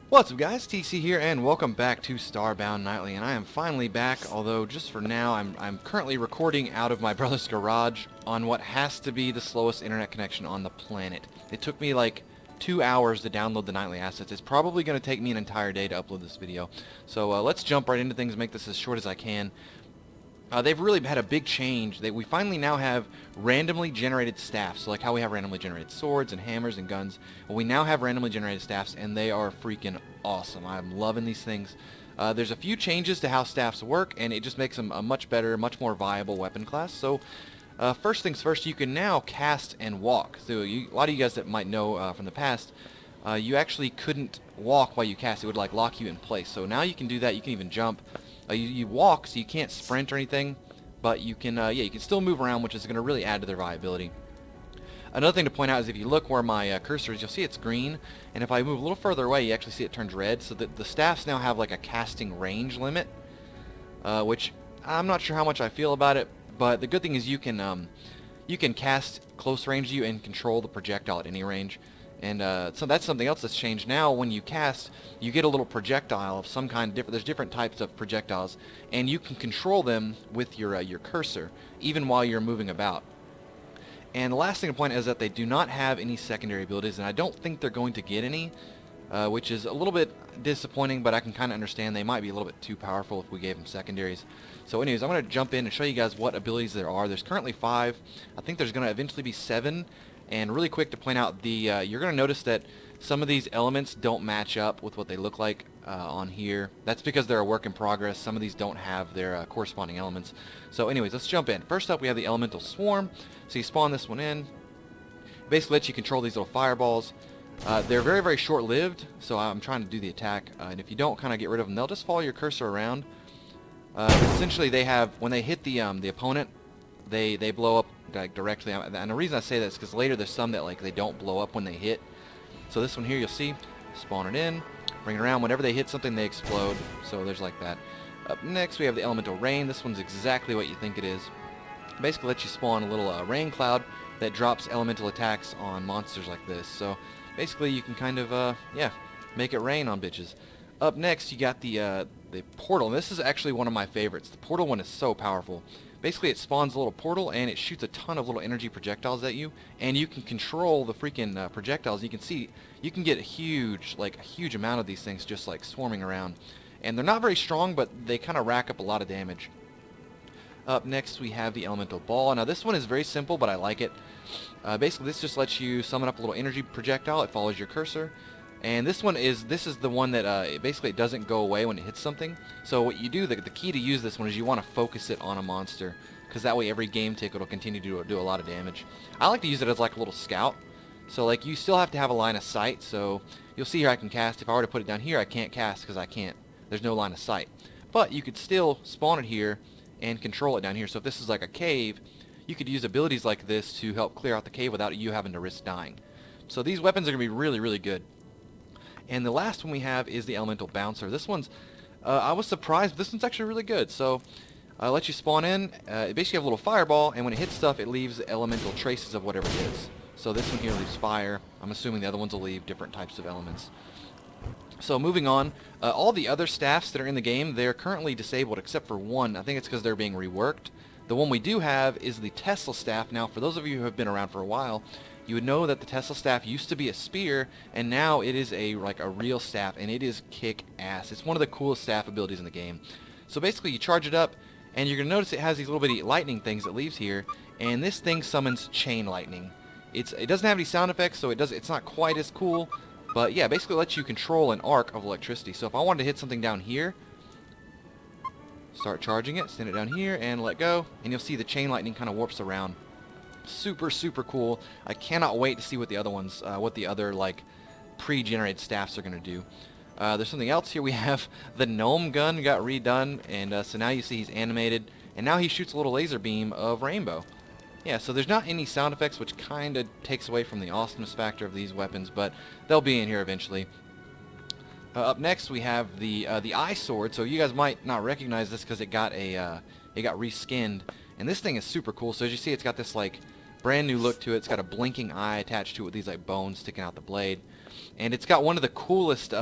What's up guys, TC here and welcome back to Starbound Nightly, and I am finally back, although just for now I'm currently recording out of my brother's garage on what has to be the slowest internet connection on the planet. It took me like 2 hours to download the nightly assets. It's probably going to take me an entire day to upload this video. So let's jump right into things, make this as short as I can. They've really had a big change. We finally now have randomly generated staffs. So like how we have randomly generated swords and hammers and guns. Well, we now have randomly generated staffs, and they are freaking awesome. I'm loving these things. There's a few changes to how staffs work, and it just makes them a much better, much more viable weapon class. So first things first, you can now cast and walk. So a lot of you guys that might know from the past, you actually couldn't walk while you cast. It would like lock you in place. So now you can do that. You can even jump. You walk, so you can't sprint or anything, but you can, you can still move around, which is going to really add to their viability. Another thing to point out is if you look where my cursor is, you'll see it's green, and if I move a little further away, you actually see it turns red, so that the staffs now have like a casting range limit, which I'm not sure how much I feel about it, but the good thing is you can cast close range to you and control the projectile at any range. And so that's something else that's changed. Now when you cast, you get a little projectile of some kind. There's different types of projectiles, and you can control them with your cursor, even while you're moving about. And the last thing to point out is that they do not have any secondary abilities, and I don't think they're going to get any, which is a little bit disappointing, but I can kind of understand. They might be a little bit too powerful if we gave them secondaries. So anyways, I'm going to jump in and show you guys what abilities there are. There's currently 5. I think there's going to eventually be 7. And really quick to point out, you're going to notice that some of these elements don't match up with what they look like on here. That's because they're a work in progress. Some of these don't have their corresponding elements. So anyways, let's jump in. First up, we have the Elemental Swarm. So you spawn this one in. Basically lets you control these little fireballs. They're very, very short-lived, so I'm trying to do the attack. And if you don't kind of get rid of them, they'll just follow your cursor around. Essentially, they have, when they hit the opponent, they blow up like directly, and the reason I say that is because later there's some that like they don't blow up when they hit. So this one here, you'll see, spawn it in, bring it around. Whenever they hit something, they explode. So there's like that. Up next, we have the Elemental Rain. This one's exactly what you think it is. Basically, lets you spawn a little rain cloud that drops elemental attacks on monsters like this. So basically, you can kind of yeah, make it rain on bitches. Up next, you got the portal. And this is actually one of my favorites. The portal one is so powerful. Basically, it spawns a little portal, and it shoots a ton of little energy projectiles at you, and you can control the freaking projectiles. You can see, you can get a huge amount of these things just like swarming around. And they're not very strong, but they kind of rack up a lot of damage. Up next, we have the Elemental Ball. Now, this one is very simple, but I like it. Basically, this just lets you summon up a little energy projectile. It follows your cursor. And this is the one that basically it doesn't go away when it hits something. So what you do, the key to use this one is you want to focus it on a monster, because that way every game tick will continue to do a lot of damage. I like to use it as like a little scout. So like you still have to have a line of sight. So you'll see here I can cast. If I were to put it down here, I can't cast because there's no line of sight. But you could still spawn it here and control it down here. So if this is like a cave, you could use abilities like this to help clear out the cave without you having to risk dying. So these weapons are going to be really, really good. And the last one we have is the Elemental Bouncer. This one's, I was surprised, but this one's actually really good. So, lets you spawn in, basically have a little fireball, and when it hits stuff, it leaves elemental traces of whatever it is. So this one here leaves fire. I'm assuming the other ones will leave different types of elements. So moving on, all the other staffs that are in the game, they're currently disabled except for one. I think it's because they're being reworked. The one we do have is the Tesla staff. Now, for those of you who have been around for a while, you would know that the Tesla staff used to be a spear, and now it is like a real staff, and it is kick-ass. It's one of the coolest staff abilities in the game. So basically, you charge it up, and you're going to notice it has these little bitty lightning things that leaves here, and this thing summons chain lightning. It doesn't have any sound effects, so it's not quite as cool, but yeah, basically lets you control an arc of electricity. So if I wanted to hit something down here, start charging it, send it down here, and let go, and you'll see the chain lightning kind of warps around. Super, super cool. I cannot wait to see what the other ones, what the other like pre-generated staffs are going to do. There's something else here. We have the gnome gun got redone, and so now you see he's animated, and now he shoots a little laser beam of rainbow. Yeah, so there's not any sound effects, which kind of takes away from the awesomeness factor of these weapons, but they'll be in here eventually. Up next, we have the eye sword. So you guys might not recognize this because it got reskinned, and this thing is super cool. So as you see, it's got this like brand new look to it. It's got a blinking eye attached to it with these like bones sticking out the blade, and it's got one of the coolest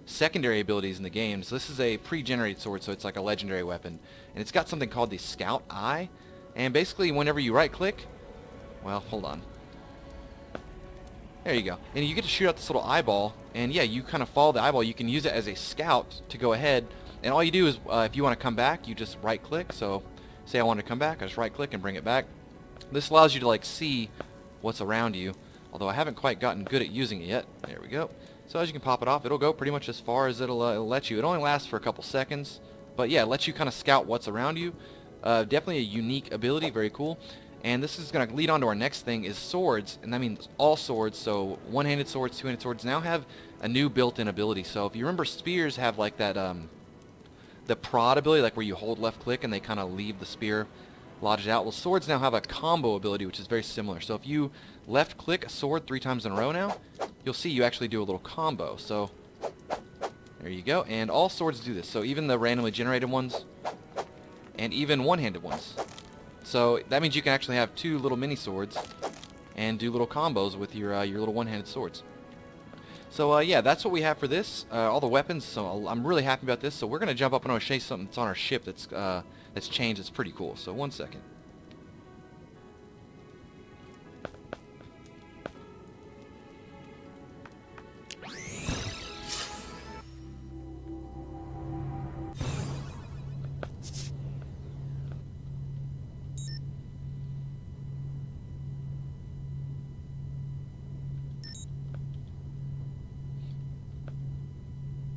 secondary abilities in the game. So this is a pre-generated sword, so it's like a legendary weapon. And it's got something called the Scout Eye. And basically whenever you right-click, well, hold on. There you go. And you get to shoot out this little eyeball, and yeah, you kind of follow the eyeball. You can use it as a scout to go ahead, and all you do is, if you want to come back, you just right-click. So, say I want to come back, I just right-click and bring it back. This allows you to, like, see what's around you, although I haven't quite gotten good at using it yet. There we go. So as you can pop it off, it'll go pretty much as far as it'll let you. It only lasts for a couple seconds, but yeah, it lets you kind of scout what's around you. Definitely a unique ability, very cool. And this is going to lead on to our next thing, is swords, and that means all swords. So one-handed swords, two-handed swords now have a new built-in ability. So if you remember, spears have like that, the prod ability, like where you hold left-click and they kind of leave the spear lodged out. Well, swords now have a combo ability, which is very similar. So if you left-click a sword 3 times in a row now, you'll see you actually do a little combo. So there you go, and all swords do this. So even the randomly generated ones, and even one-handed ones. So that means you can actually have 2 little mini swords and do little combos with your little one-handed swords. So yeah, that's what we have for this. All the weapons. So I'm really happy about this. So we're gonna jump up and I'm gonna show you something that's on our ship that's changed. It's pretty cool. So one second.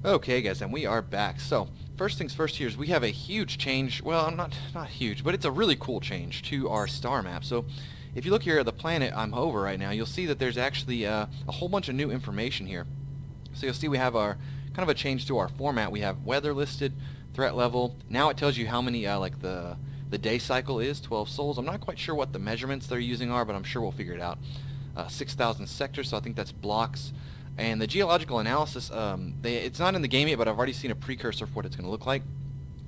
Okay guys, and we are back. So first things first here is we have a huge change, well not huge, but it's a really cool change to our star map. So if you look here at the planet I'm over right now, you'll see that there's actually a whole bunch of new information here. So you'll see we have our kind of a change to our format. We have weather listed, threat level. Now it tells you how many like the day cycle is, 12 souls. I'm not quite sure what the measurements they're using are, but I'm sure we'll figure it out. 6,000 sectors, so I think that's blocks. And the geological analysis, it's not in the game yet, but I've already seen a precursor for what it's going to look like.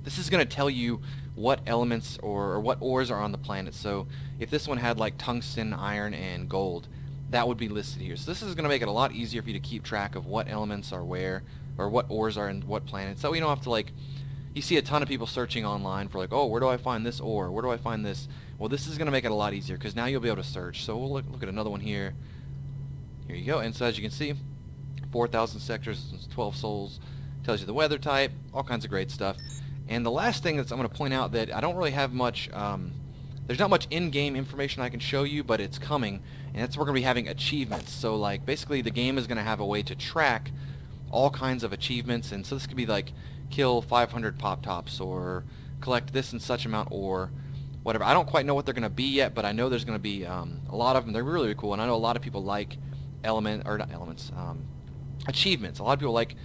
This is going to tell you what elements or what ores are on the planet. So if this one had like tungsten, iron, and gold, that would be listed here. So this is going to make it a lot easier for you to keep track of what elements are where, or what ores are in what planet. So you don't have to, like, you see a ton of people searching online for like, oh, where do I find this ore? Where do I find this? Well, this is going to make it a lot easier because now you'll be able to search. So we'll look at another one here. Here you go. And so as you can see, 4,000 sectors, 12 souls, tells you the weather type, all kinds of great stuff. And the last thing that I'm going to point out, that I don't really have much, there's not much in-game information I can show you, but it's coming, and that's we're going to be having achievements. So like basically the game is going to have a way to track all kinds of achievements, and so this could be like kill 500 pop tops or collect this and such amount or whatever. I don't quite know what they're going to be yet, but I know there's going to be a lot of them. They're really, really cool, and I know a lot of people like achievements. A lot of people like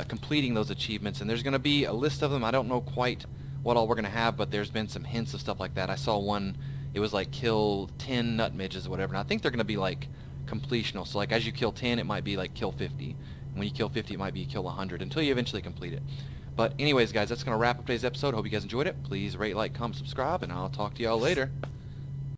completing those achievements, and there's going to be a list of them. I don't know quite what all we're going to have, but there's been some hints of stuff like that. I saw one, it was like kill 10 nut midges or whatever, and I think they're going to be like completional. So like as you kill 10, it might be like kill 50. And when you kill 50, it might be kill 100 until you eventually complete it. But anyways, guys, that's going to wrap up today's episode. Hope you guys enjoyed it. Please rate, like, comment, subscribe, and I'll talk to y'all later.